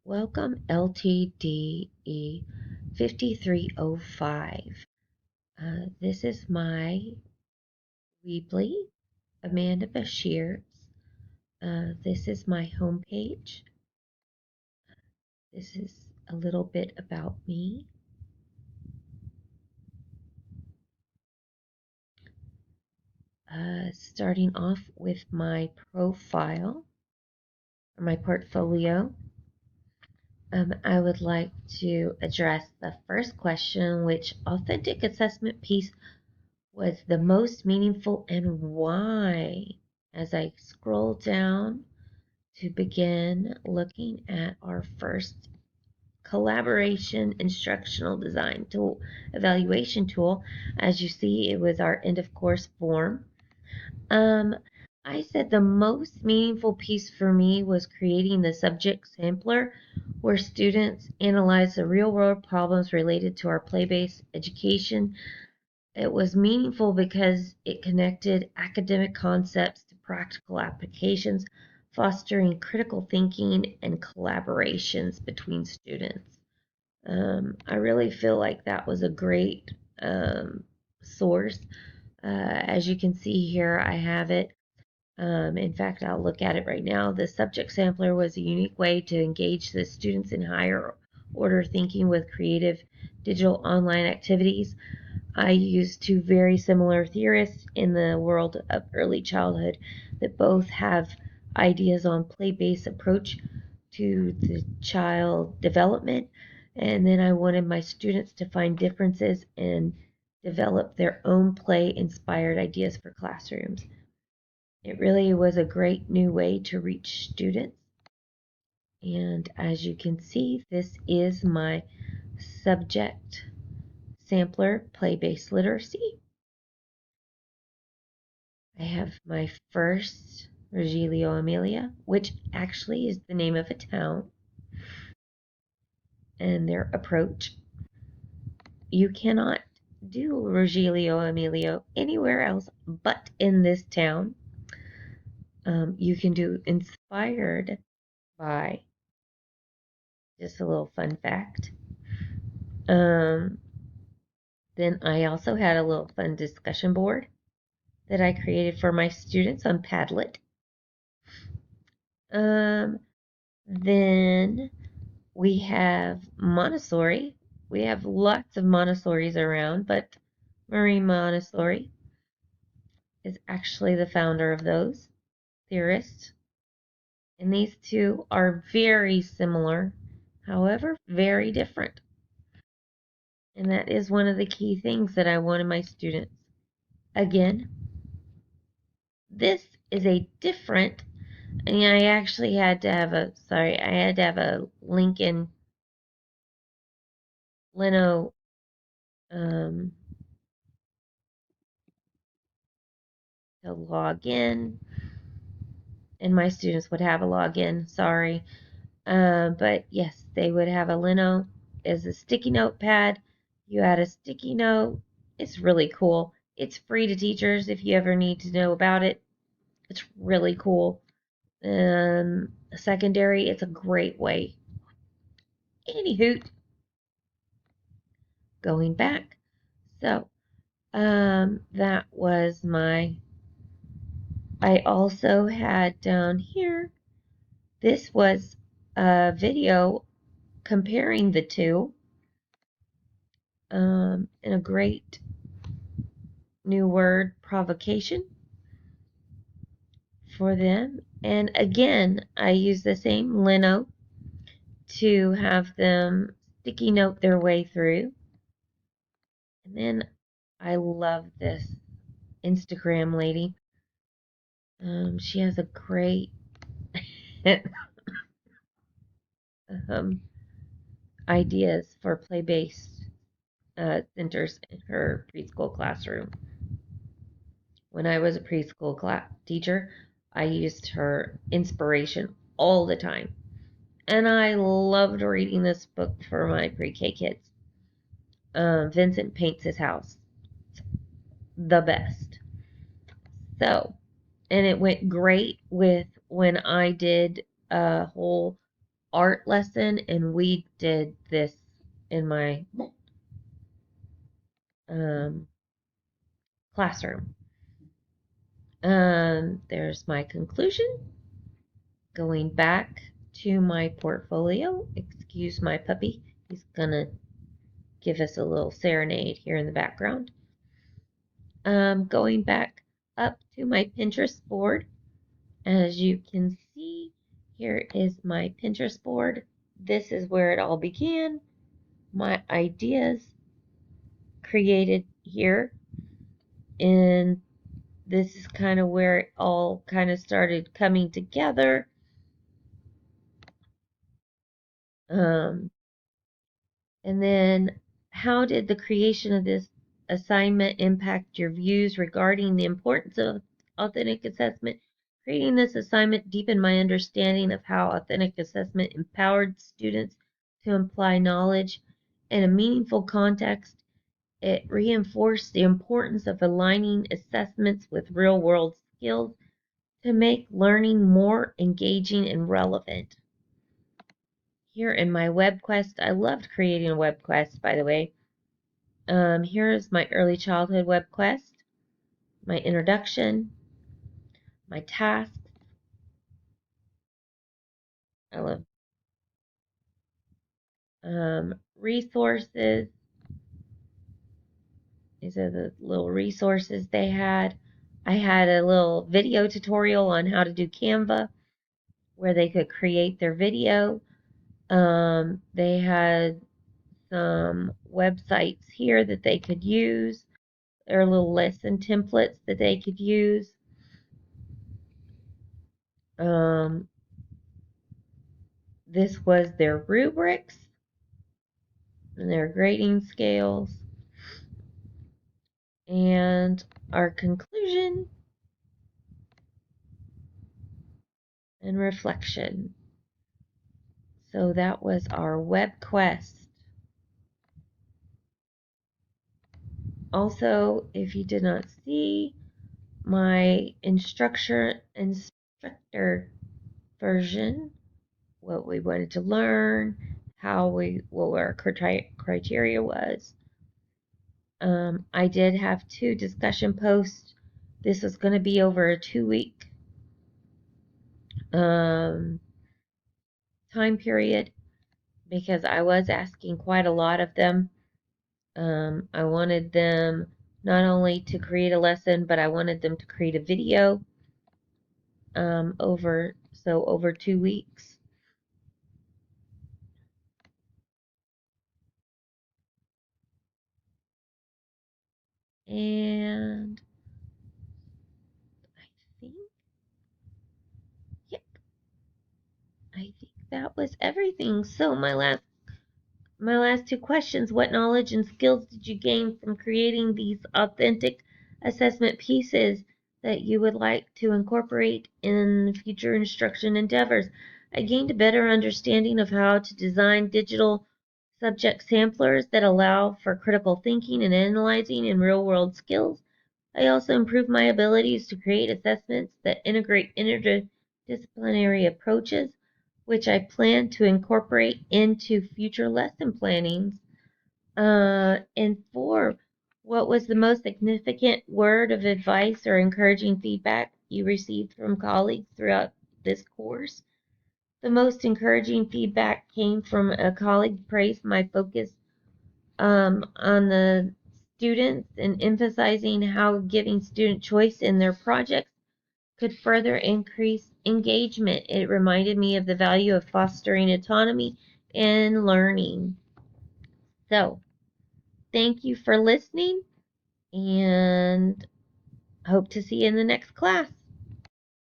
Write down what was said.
Welcome ltde5305. This is my Weebly, Amanda Bashir's. This is my homepage. This is a little bit about me. Starting off with my profile, or my portfolio, I would like to address the first question, which authentic assessment piece was the most meaningful and why. As I scroll down to begin looking at our first collaboration instructional design tool, evaluation tool, as you see, it was our end of course form. I said the most meaningful piece for me was creating the subject sampler where students analyze the real world problems related to our play-based education. It was meaningful because it connected academic concepts to practical applications, fostering critical thinking and collaborations between students. I really feel like that was a great source. As you can see here, I have it. In fact, I'll look at it right now. The subject sampler was a unique way to engage the students in higher order thinking with creative digital online activities. I use two very similar theorists in the world of early childhood that both have ideas on play-based approach to the child development. And then I wanted my students to find differences and develop their own play-inspired ideas for classrooms. It really was a great new way to reach students. And as you can see, this is my subject sampler, play-based literacy. I have my first Regilio Emilia, which actually is the name of a town, and their approach. You cannot do Regilio Emilio anywhere else but in this town. You can do inspired by, just a little fun fact. Then I also had a little fun discussion board that I created for my students on Padlet. Then we have Montessori. We have lots of Montessoris around, but Marie Montessori is actually the founder of those theorists. And these two are very similar, however, very different. And that is one of the key things that I want in my students. Again, this is a different, and I actually had to have a Lincoln Leno to log in, and my students would have a login, sorry. But yes, they would have a Leno as a sticky note pad. You add a sticky note. It's really cool. It's free to teachers if you ever need to know about it. It's really cool. Secondary, it's a great way. Anywho, going back. So, that was I also had down here, this was a video comparing the two, and a great new word, provocation, for them. And again, I use the same Leno to have them sticky note their way through. And then I love this Instagram lady. She has a great ideas for play-based centers in her preschool classroom. When I was a preschool teacher, I used her inspiration all the time. And I loved reading this book for my pre-K kids. Vincent Paints His House. The best. So, and it went great with when I did a whole art lesson, and we did this in my classroom. There's my conclusion. Going back to my portfolio. Excuse my puppy. He's gonna give us a little serenade here in the background. Going back up to my Pinterest board. As you can see, here is my Pinterest board. This is where it all began. My ideas created here, and this is kind of where it all kind of started coming together. And then how did the creation of this assignment impact your views regarding the importance of authentic assessment? Creating this assignment deepened my understanding of how authentic assessment empowered students to apply knowledge in a meaningful context. It reinforced the importance of aligning assessments with real-world skills to make learning more engaging and relevant. Here in my web quest, I loved creating a web quest, by the way. Here's my early childhood web quest, my introduction, my tasks. I love resources. These are the little resources they had. I had a little video tutorial on how to do Canva where they could create their video. They had some websites here that they could use. There are little lesson templates that they could use. This was their rubrics and their grading scales. And our conclusion and reflection. So that was our web quest. Also, if you did not see my instructor version, what we wanted to learn, what our criteria was. I did have 2 discussion posts. This was going to be over a 2-week time period because I was asking quite a lot of them. I wanted them not only to create a lesson, but I wanted them to create a video over 2 weeks. And I think, yep, I think that was everything. So my last 2 questions: what knowledge and skills did you gain from creating these authentic assessment pieces that you would like to incorporate in future instruction endeavors? I gained a better understanding of how to design digital subject samplers that allow for critical thinking and analyzing in real-world skills. I also improved my abilities to create assessments that integrate interdisciplinary approaches, which I plan to incorporate into future lesson plannings. And 4, what was the most significant word of advice or encouraging feedback you received from colleagues throughout this course? The most encouraging feedback came from a colleague who praised my focus on the students and emphasizing how giving student choice in their projects could further increase engagement. It reminded me of the value of fostering autonomy in learning. So, thank you for listening, and hope to see you in the next class.